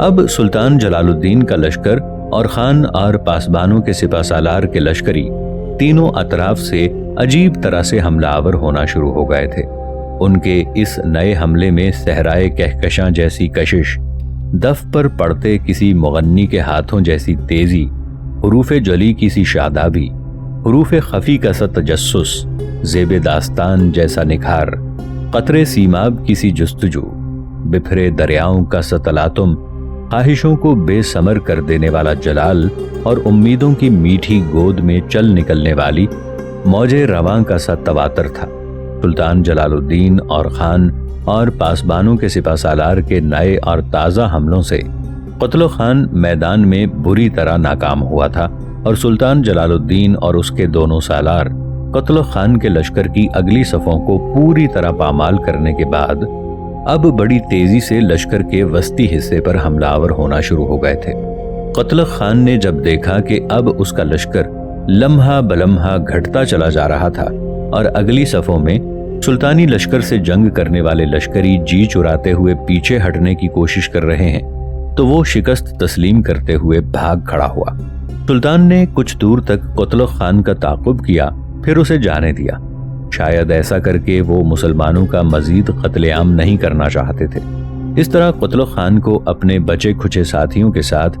اب سلطان جلال الدین کا لشکر اور خان اور پاسبانوں کے سپہ سالار کے لشکری تینوں اطراف سے عجیب طرح سے حملہ آور ہونا شروع ہو گئے تھے۔ ان کے اس نئے حملے میں صحرائے کہکشاں جیسی کشش، دف پر پڑتے کسی مغنی کے ہاتھوں جیسی تیزی، حروف جلی کی سی شادابی، حروف خفی کا سا تجسس، زیب داستان جیسا نکھار، قطرے سیماب کی سی جستجو، بپھرے دریاؤں کا سا تلاطم، خواہشوں کو بے ثمر کر دینے والا جلال اور امیدوں کی میٹھی گود میں چل نکلنے والی موج رواں کا سا تواتر تھا۔ سلطان جلال الدین اور خان اور پاسبانوں کے سپہ سالار کے نئے اور تازہ حملوں سے قتل خان میدان میں بری طرح ناکام ہوا تھا، اور سلطان جلال الدین اور اس کے دونوں سالار قتل خان کے لشکر کی اگلی صفوں کو پوری طرح پامال کرنے کے بعد اب بڑی تیزی سے لشکر کے وسطی حصے پر حملہ آور ہونا شروع ہو گئے تھے۔ قتل خان نے جب دیکھا کہ اب اس کا لشکر لمحہ بلمحہ گھٹتا چلا جا رہا تھا اور اگلی صفوں میں سلطانی لشکر سے جنگ کرنے والے لشکری جی چراتے ہوئے پیچھے ہٹنے کی کوشش کر رہے ہیں، تو وہ شکست تسلیم کرتے ہوئے بھاگ کھڑا ہوا۔ سلطان نے کچھ دور تک قتل خان کا تعاقب کیا، پھر اسے جانے دیا۔ شاید ایسا کر کے وہ مسلمانوں کا مزید قتل عام نہیں کرنا چاہتے تھے۔ اس طرح قتل خان کو اپنے بچے کھچے ساتھیوں کے ساتھ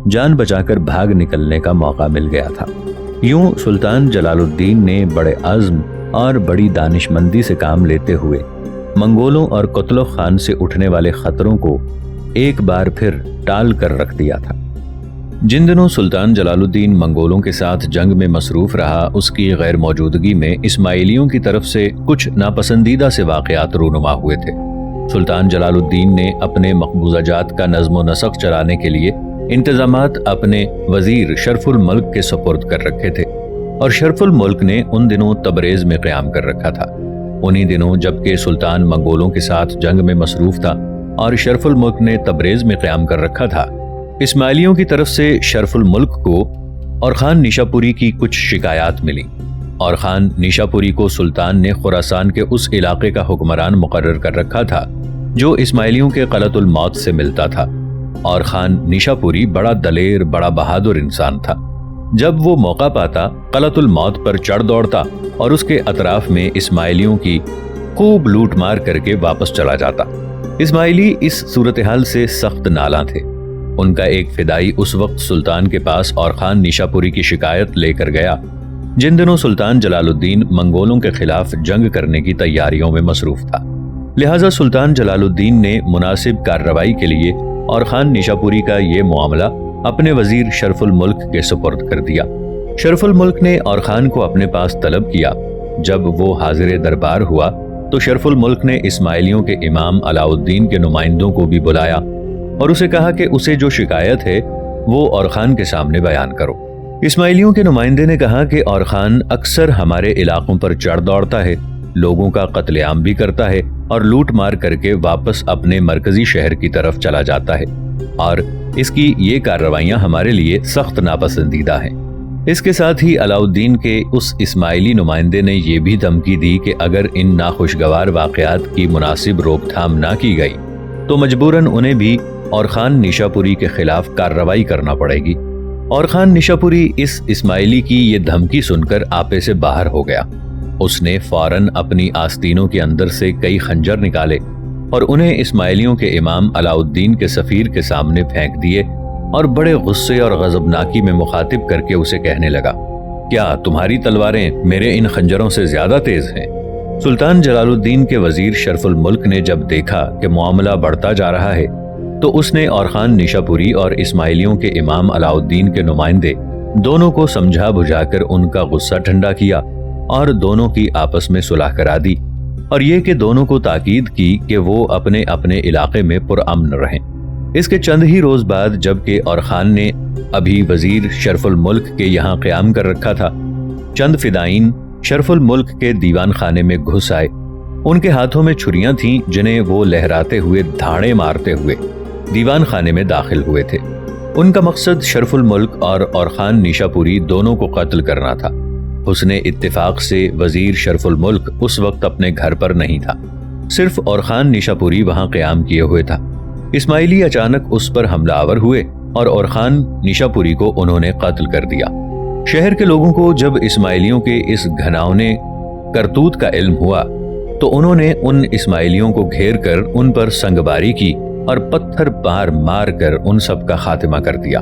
جان بچا کر بھاگ نکلنے کا موقع مل گیا تھا۔ یوں سلطان جلال الدین نے بڑے عزم اور بڑی دانش مندی سے کام لیتے ہوئے منگولوں اور قتل خان سے اٹھنے والے خطروں کو ایک بار پھر ٹال کر رکھ دیا تھا۔ جن دنوں سلطان جلال الدین منگولوں کے ساتھ جنگ میں مصروف رہا، اس کی غیر موجودگی میں اسماعیلیوں کی طرف سے کچھ ناپسندیدہ سے واقعات رونما ہوئے تھے۔ سلطان جلال الدین نے اپنے مقبوضہ جات کا نظم و نسق چلانے کے لیے انتظامات اپنے وزیر شرف الملک کے سپرد کر رکھے تھے، اور شرف الملک نے ان دنوں تبریز میں قیام کر رکھا تھا۔ انہی دنوں جبکہ سلطان منگولوں کے ساتھ جنگ میں مصروف تھا اور شرف الملک نے تبریز میں قیام کر رکھا تھا، اسماعیلیوں کی طرف سے شرف الملک کو اور خان نیشاپوری کی کچھ شکایات ملی، اور خان نیشاپوری کو سلطان نے خراسان کے اس علاقے کا حکمران مقرر کر رکھا تھا جو اسماعیلیوں کے قلعۃ الموت سے ملتا تھا، اور خان نیشاپوری بڑا دلیر، بڑا بہادر انسان تھا۔ جب وہ موقع پاتا قلعۃ الموت پر چڑھ دوڑتا اور اس کے اطراف میں اسماعیلیوں کی خوب لوٹ مار کر کے واپس چلا جاتا۔ اسماعیلی اس صورتحال سے سخت نالاں تھے۔ ان کا ایک فدائی اس وقت سلطان کے پاس اور خان نیشاپوری کی شکایت لے کر گیا جن دنوں سلطان جلال الدین منگولوں کے خلاف جنگ کرنے کی تیاریوں میں مصروف تھا۔ لہٰذا سلطان جلال الدین نے مناسب کارروائی کے لیے اور خان نیشاپوری کا یہ معاملہ اپنے وزیر شرف الملک کے سپرد کر دیا۔ شرف الملک نے اور خان کو اپنے پاس طلب کیا۔ جب وہ حاضر دربار ہوا تو شرف الملک نے اسماعیلیوں کے امام علاء الدین کے نمائندوں کو بھی بلایا اور اسے کہا کہ اسے جو شکایت ہے وہ اور خان کے سامنے بیان کرو۔ اسماعیلیوں کے نمائندے نے کہا کہ اور خان اکثر ہمارے علاقوں پر چڑھ دوڑتا ہے، لوگوں کا قتل عام بھی کرتا ہے اور لوٹ مار کر کے واپس اپنے مرکزی شہر کی طرف چلا جاتا ہے، اور اس کی یہ کارروائیاں ہمارے لیے سخت ناپسندیدہ ہیں۔ اس کے ساتھ ہی علاء الدین کے اس اسماعیلی نمائندے نے یہ بھی دھمکی دی کہ اگر ان ناخوشگوار واقعات کی مناسب روک تھام نہ کی گئی تو مجبوراً انہیں بھی اور خان نیشاپوری کے خلاف کارروائی کرنا پڑے گی۔ اور خان نیشاپوری اس اسماعیلی کی یہ دھمکی سن کر آپے سے باہر ہو گیا۔ اس نے فوراً اپنی آستینوں کے اندر سے کئی خنجر نکالے اور انہیں اسماعیلیوں کے امام علاء الدین کے سفیر کے سامنے پھینک دیے، اور بڑے غصے اور غضبناکی میں مخاطب کر کے اسے کہنے لگا، کیا تمہاری تلواریں میرے ان خنجروں سے زیادہ تیز ہیں؟ سلطان جلال الدین کے وزیر شرف الملک نے جب دیکھا کہ معاملہ بڑھتا جا رہا ہے تو اس نے اور خان نیشاپوری اور اسماعیلیوں کے امام علاء الدین کے نمائندے دونوں کو سمجھا بجھا کر ان کا غصہ ٹھنڈا کیا اور دونوں کی آپس میں صلح کرا دی، اور یہ کہ دونوں کو تاکید کی کہ وہ اپنے اپنے علاقے میں پرامن رہیں۔ اس کے چند ہی روز بعد جبکہ اور خان نے ابھی وزیر شرف الملک کے یہاں قیام کر رکھا تھا، چند فدائین شرف الملک کے دیوان خانے میں گھس آئے۔ ان کے ہاتھوں میں چھریاں تھیں جنہیں وہ لہراتے ہوئے دھاڑے مارتے ہوئے دیوان خانے میں داخل ہوئے تھے۔ ان کا مقصد شرف الملک اور خان نیشاپوری دونوں کو قتل کرنا تھا۔ حسن اتفاق سے وزیر شرف الملک اس وقت اپنے گھر پر نہیں تھا، صرف اور خان نیشاپوری وہاں قیام کیے ہوئے تھا۔ اسماعیلی اچانک اس پر حملہ آور ہوئے اور اورخان نیشاپوری کو انہوں نے قتل کر دیا۔ شہر کے لوگوں کو جب اسماعیلیوں کے اس گھناؤنے کرتوت کا علم ہوا تو انہوں نے ان اسماعیلیوں کو گھیر کر ان پر سنگباری کی اور پتھر مار مار کر ان سب کا خاتمہ کر دیا۔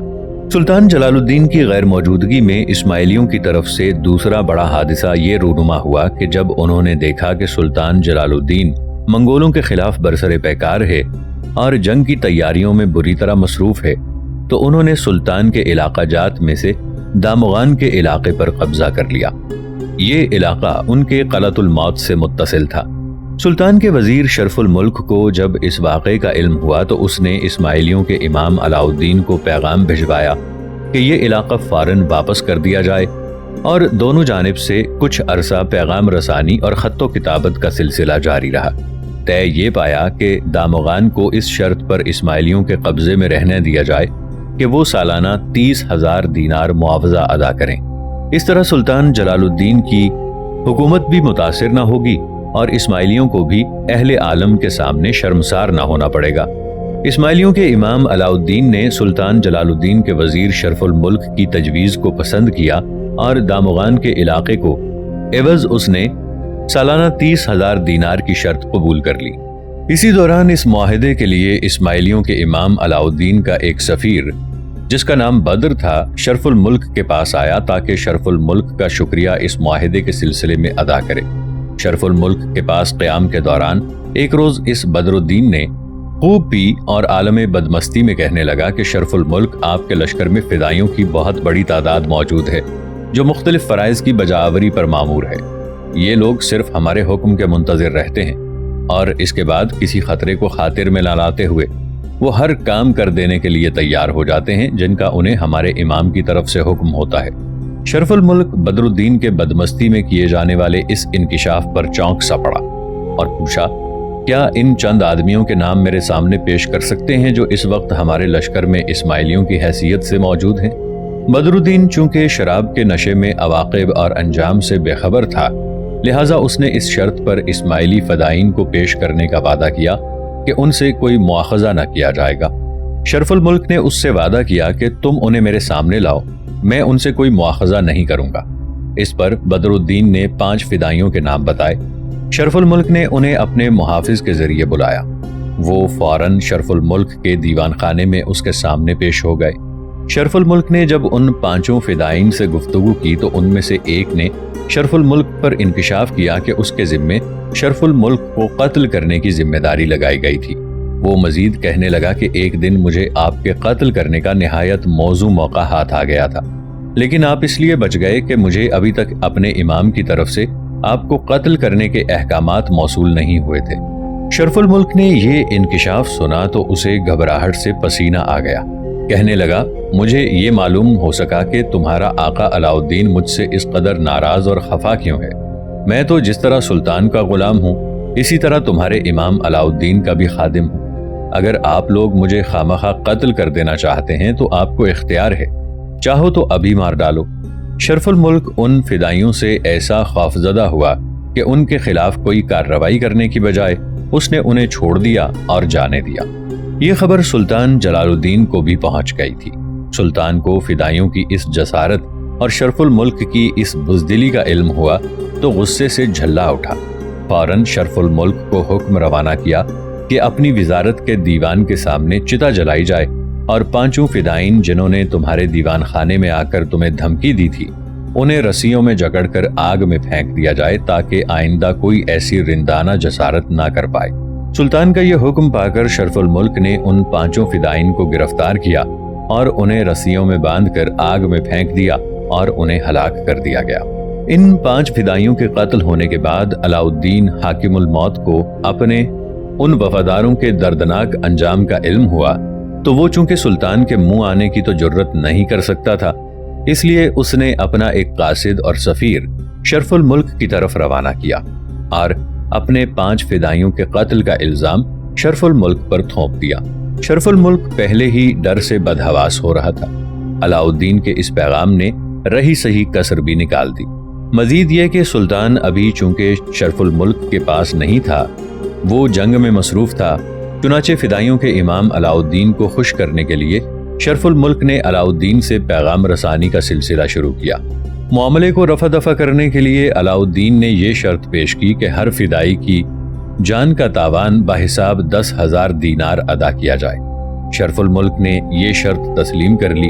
سلطان جلال الدین کی غیر موجودگی میں اسماعیلیوں کی طرف سے دوسرا بڑا حادثہ یہ رونما ہوا کہ جب انہوں نے دیکھا کہ سلطان جلال الدین منگولوں کے خلاف برسر پیکار ہے اور جنگ کی تیاریوں میں بری طرح مصروف ہے تو انہوں نے سلطان کے علاقہ جات میں سے دامغان کے علاقے پر قبضہ کر لیا۔ یہ علاقہ ان کے قلعۃ الموت سے متصل تھا۔ سلطان کے وزیر شرف الملک کو جب اس واقعے کا علم ہوا تو اس نے اسماعیلیوں کے امام علاء الدین کو پیغام بھجوایا کہ یہ علاقہ فوراً واپس کر دیا جائے، اور دونوں جانب سے کچھ عرصہ پیغام رسانی اور خط و کتابت کا سلسلہ جاری رہا۔ طے یہ پایا کہ دامغان کو اس شرط پر اسماعیلیوں کے قبضے میں رہنے دیا جائے کہ وہ سالانہ 30,000 دینار معاوضہ ادا کریں۔ اس طرح سلطان جلال الدین کی حکومت بھی متاثر نہ ہوگی اور اسماعیلیوں کو بھی اہل عالم کے سامنے شرمسار نہ ہونا پڑے گا۔ اسماعیلیوں کے امام علاء الدین نے سلطان جلال الدین کے وزیر شرف الملک کی تجویز کو پسند کیا اور دامغان کے علاقے کو عوض اس نے سالانہ 30,000 دینار کی شرط قبول کر لی۔ اسی دوران اس معاہدے کے لیے اسماعیلیوں کے امام علاء الدین کا ایک سفیر جس کا نام بدر تھا شرف الملک کے پاس آیا تاکہ شرف الملک کا شکریہ اس معاہدے کے سلسلے میں ادا کرے۔ شرف الملک کے پاس قیام کے دوران ایک روز اس بدر الدین نے خوب پی اور عالم بدمستی میں کہنے لگا کہ شرف الملک آپ کے لشکر میں فدائیوں کی بہت بڑی تعداد موجود ہے جو مختلف فرائض کی بجاوری پر مامور ہے۔ یہ لوگ صرف ہمارے حکم کے منتظر رہتے ہیں اور اس کے بعد کسی خطرے کو خاطر میں نہ لاتے ہوئے وہ ہر کام کر دینے کے لیے تیار ہو جاتے ہیں جن کا انہیں ہمارے امام کی طرف سے حکم ہوتا ہے۔ شرف الملک بدر الدین کے بدمستی میں کیے جانے والے اس انکشاف پر چونک سا پڑا اور پوچھا، کیا ان چند آدمیوں کے نام میرے سامنے پیش کر سکتے ہیں جو اس وقت ہمارے لشکر میں اسماعیلیوں کی حیثیت سے موجود ہیں؟ بدر الدین چونکہ شراب کے نشے میں عواقب اور انجام سے بے خبر تھا، لہٰذا اس نے اس شرط پر اسماعیلی فدائین کو پیش کرنے کا وعدہ کیا کہ ان سے کوئی مواخذہ نہ کیا جائے گا۔ شرف الملک نے اس سے وعدہ کیا کہ تم انہیں میرے سامنے لاؤ، میں ان سے کوئی مواخذہ نہیں کروں گا۔ اس پر بدر الدین نے 5 فدائیوں کے نام بتائے۔ شرف الملک نے انہیں اپنے محافظ کے ذریعے بلایا۔ وہ فوراً شرف الملک کے دیوان خانے میں اس کے سامنے پیش ہو گئے۔ شرف الملک نے جب ان 5 فدائین سے گفتگو کی تو ان میں سے ایک نے شرف الملک پر انکشاف کیا کہ اس کے ذمے شرف الملک کو قتل کرنے کی ذمہ داری لگائی گئی تھی۔ وہ مزید کہنے لگا کہ ایک دن مجھے آپ کے قتل کرنے کا نہایت موزوں موقع ہاتھ آ گیا تھا، لیکن آپ اس لیے بچ گئے کہ مجھے ابھی تک اپنے امام کی طرف سے آپ کو قتل کرنے کے احکامات موصول نہیں ہوئے تھے۔ شرف الملک نے یہ انکشاف سنا تو اسے گھبراہٹ سے پسینہ آ گیا۔ کہنے لگا، مجھے یہ معلوم ہو سکا کہ تمہارا آقا علاء الدین مجھ سے اس قدر ناراض اور خفا کیوں ہے۔ میں تو جس طرح سلطان کا غلام ہوں اسی طرح تمہارے امام علاء الدین کا بھی خادم ہوں۔ اگر آپ لوگ مجھے خامخواہ قتل کر دینا چاہتے ہیں تو آپ کو اختیار ہے، چاہو تو ابھی مار ڈالو۔ شرف الملک ان فدائیوں سے ایسا خوفزدہ ہوا کہ ان کے خلاف کوئی کارروائی کرنے کی بجائے اس نے انہیں چھوڑ دیا اور جانے دیا۔ یہ خبر سلطان جلال الدین کو بھی پہنچ گئی تھی۔ سلطان کو فدائیوں کی اس جسارت اور شرف الملک کی اس بزدلی کا علم ہوا تو غصے سے جھلا اٹھا۔ فوراً شرف الملک کو حکم روانہ کیا کہ اپنی وزارت کے دیوان کے سامنے چتا جلائی جائے اور 5 فدائین جنہوں نے تمہارے دیوان خانے میں آ کر تمہیں دھمکی دی تھی انہیں رسیوں میں جکڑ کر آگ میں پھینک دیا جائے تاکہ آئندہ کوئی ایسی رندانہ جسارت نہ کر پائے۔ سلطان کا یہ حکم پا کر شرف الملک نے ان 5 فدائین کو گرفتار کیا اور انہیں رسیوں میں باندھ کر آگ میں پھینک دیا اور انہیں ہلاک کر دیا گیا۔ ان 5 فدائیوں کے قتل ہونے کے بعد علاء الدین حاکم الموت کو اپنے ان وفاداروں کے دردناک انجام کا علم ہوا تو وہ چونکہ سلطان کے منہ آنے کی تو جرت نہیں کر سکتا تھا، اس لیے اس نے اپنا ایک قاصد اور سفیر شرف الملک کی طرف روانہ کیا اور اپنے 5 فدائیوں کے قتل کا الزام شرف الملک پر تھوپ دیا۔ شرف الملک پہلے ہی ڈر سے بدحواس ہو رہا تھا۔ علاء الدین کے اس پیغام نے رہی صحیح کسر بھی نکال دی۔ مزید یہ کہ سلطان ابھی چونکہ شرف الملک کے پاس نہیں تھا، وہ جنگ میں مصروف تھا چنانچہ فدائیوں کے امام علاؤالدین کو خوش کرنے کے لیے شرف الملک نے علاؤالدین سے پیغام رسانی کا سلسلہ شروع کیا۔ معاملے کو رفع دفع کرنے کے لیے علاؤالدین نے یہ شرط پیش کی کہ ہر فدائی کی جان کا تاوان بحساب 10,000 دینار ادا کیا جائے۔ شرف الملک نے یہ شرط تسلیم کر لی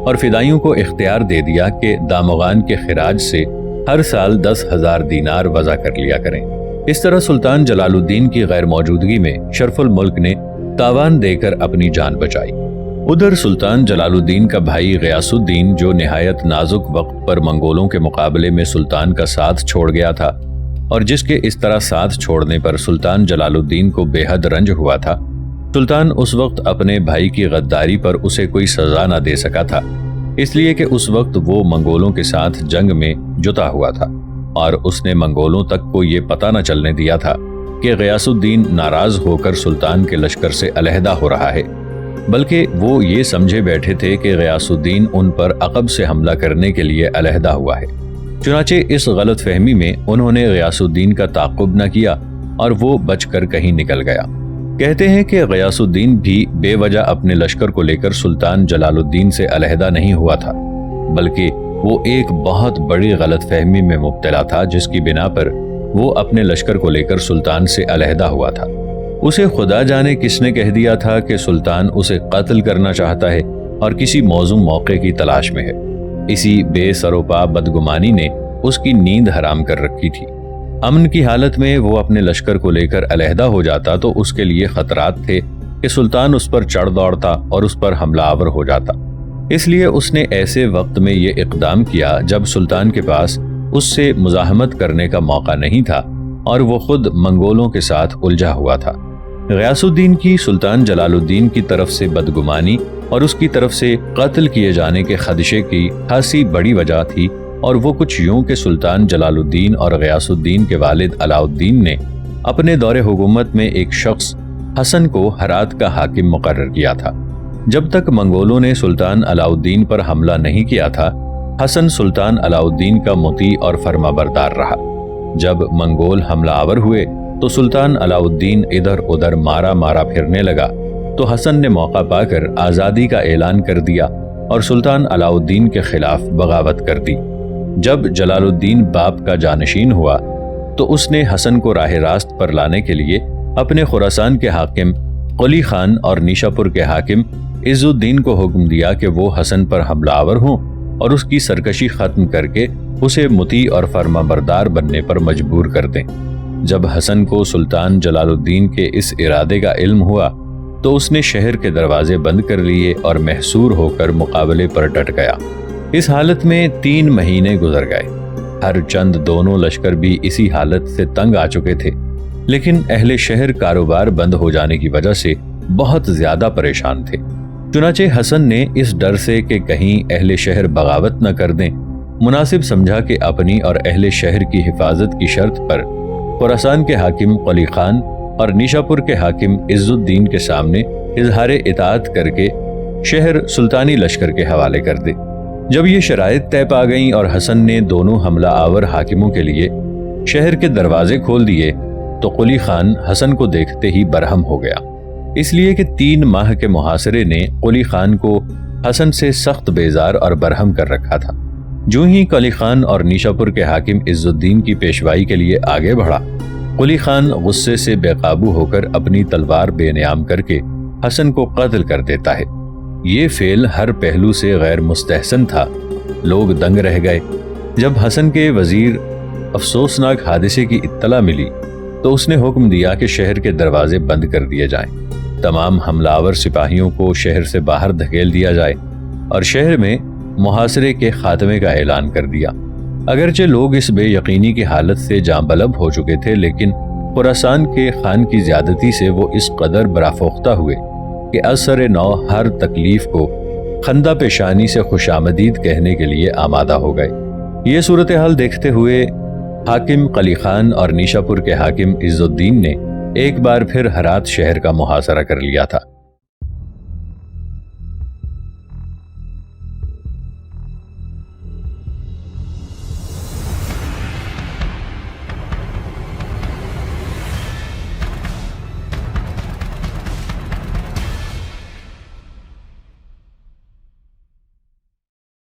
اور فدائیوں کو اختیار دے دیا کہ دامغان کے خراج سے ہر سال 10,000 دینار وضع کر لیا کریں۔ اس طرح سلطان جلال الدین کی غیر موجودگی میں شرف الملک نے تاوان دے کر اپنی جان بچائی۔ ادھر سلطان جلال الدین کا بھائی غیاث الدین، جو نہایت نازک وقت پر منگولوں کے مقابلے میں سلطان کا ساتھ چھوڑ گیا تھا اور جس کے اس طرح ساتھ چھوڑنے پر سلطان جلال الدین کو بے حد رنج ہوا تھا، سلطان اس وقت اپنے بھائی کی غداری پر اسے کوئی سزا نہ دے سکا تھا، اس لیے کہ اس وقت وہ منگولوں کے ساتھ جنگ میں جتا ہوا تھا اور اس نے منگولوں تک کو یہ پتہ نہ چلنے دیا تھا کہ غیاث الدین ناراض ہو کر سلطان کے لشکر سے علیحدہ ہو رہا ہے، بلکہ وہ یہ سمجھے بیٹھے تھے کہ غیاث الدین ان پر عقب سے حملہ کرنے کے لیے علیحدہ ہوا ہے۔ چنانچہ اس غلط فہمی میں انہوں نے غیاث الدین کا تعاقب نہ کیا اور وہ بچ کر کہیں نکل گیا۔ کہتے ہیں کہ غیاث الدین بھی بے وجہ اپنے لشکر کو لے کر سلطان جلال الدین سے علیحدہ نہیں ہوا تھا، بلکہ وہ ایک بہت بڑی غلط فہمی میں مبتلا تھا جس کی بنا پر وہ اپنے لشکر کو لے کر سلطان سے علیحدہ ہوا تھا۔ اسے خدا جانے کس نے کہہ دیا تھا کہ سلطان اسے قتل کرنا چاہتا ہے اور کسی موزوں موقع کی تلاش میں ہے۔ اسی بے سروپا بدگمانی نے اس کی نیند حرام کر رکھی تھی۔ امن کی حالت میں وہ اپنے لشکر کو لے کر علیحدہ ہو جاتا تو اس کے لیے خطرات تھے کہ سلطان اس پر چڑھ دوڑتا اور اس پر حملہ آور ہو جاتا، اس لیے اس نے ایسے وقت میں یہ اقدام کیا جب سلطان کے پاس اس سے مزاحمت کرنے کا موقع نہیں تھا اور وہ خود منگولوں کے ساتھ الجھا ہوا تھا۔ غیاث الدین کی سلطان جلال الدین کی طرف سے بدگمانی اور اس کی طرف سے قتل کیے جانے کے خدشے کی خاصی بڑی وجہ تھی، اور وہ کچھ یوں کہ سلطان جلال الدین اور غیاث الدین کے والد علاؤالدین نے اپنے دور حکومت میں ایک شخص حسن کو ہرات کا حاکم مقرر کیا تھا۔ جب تک منگولوں نے سلطان علاؤالدین پر حملہ نہیں کیا تھا، حسن سلطان علاؤالدین کا مطیع اور فرما بردار رہا۔ جب منگول حملہ آور ہوئے تو سلطان علاؤالدین ادھر ادھر مارا پھرنے لگا تو حسن نے موقع پا کر آزادی کا اعلان کر دیا اور سلطان علاؤالدین کے خلاف بغاوت کر دی۔ جب جلال الدین باپ کا جانشین ہوا تو اس نے حسن کو راہ راست پر لانے کے لیے اپنے خراسان کے حاکم قلی خان اور نیشا پور کے حاکم عز الدین کو حکم دیا کہ وہ حسن پر حملہ آور ہوں اور اس کی سرکشی ختم کر کے اسے مطیع اور فرما بردار بننے پر مجبور کر دیں۔ جب حسن کو سلطان جلال الدین کے اس ارادے کا علم ہوا تو اس نے شہر کے دروازے بند کر لیے اور محصور ہو کر مقابلے پر ڈٹ گیا۔ اس حالت میں 3 مہینے گزر گئے۔ ہر چند دونوں لشکر بھی اسی حالت سے تنگ آ چکے تھے، لیکن اہل شہر کاروبار بند ہو جانے کی وجہ سے بہت زیادہ پریشان تھے۔ چنانچہ حسن نے اس ڈر سے کہ کہیں اہل شہر بغاوت نہ کر دیں، مناسب سمجھا کہ اپنی اور اہل شہر کی حفاظت کی شرط پر خراسان کے حاکم قلی خان اور نیشا پور کے حاکم عز الدین کے سامنے اظہار اطاعت کر کے شہر سلطانی لشکر کے حوالے کر دے۔ جب یہ شرائط طے پا گئیں اور حسن نے دونوں حملہ آور حاکموں کے لیے شہر کے دروازے کھول دیے تو قلی خان حسن کو دیکھتے ہی برہم ہو گیا، اس لیے کہ 3 ماہ کے محاصرے نے قلی خان کو حسن سے سخت بیزار اور برہم کر رکھا تھا۔ جو ہی قلی خان اور نیشا پور کے حاکم عز الدین کی پیشوائی کے لیے آگے بڑھا، قلی خان غصے سے بے قابو ہو کر اپنی تلوار بے نیام کر کے حسن کو قتل کر دیتا ہے۔ یہ فعل ہر پہلو سے غیر مستحسن تھا۔ لوگ دنگ رہ گئے۔ جب حسن کے وزیر افسوسناک حادثے کی اطلاع ملی تو اس نے حکم دیا کہ شہر کے دروازے بند کر دیے جائیں، تمام حملہ آور سپاہیوں کو شہر سے باہر دھکیل دیا جائے اور شہر میں محاصرے کے خاتمے کا اعلان کر دیا۔ اگرچہ لوگ اس بے یقینی کی حالت سے جاں بلب ہو چکے تھے، لیکن خراسان کے خان کی زیادتی سے وہ اس قدر برافوختہ ہوئے کہ اثر نو ہر تکلیف کو خندہ پیشانی سے خوش آمدید کہنے کے لیے آمادہ ہو گئے۔ یہ صورتحال دیکھتے ہوئے حاکم قلی خان اور نیشا پور کے حاکم عز الدین نے ایک بار پھر ہرات شہر کا محاصرہ کر لیا تھا۔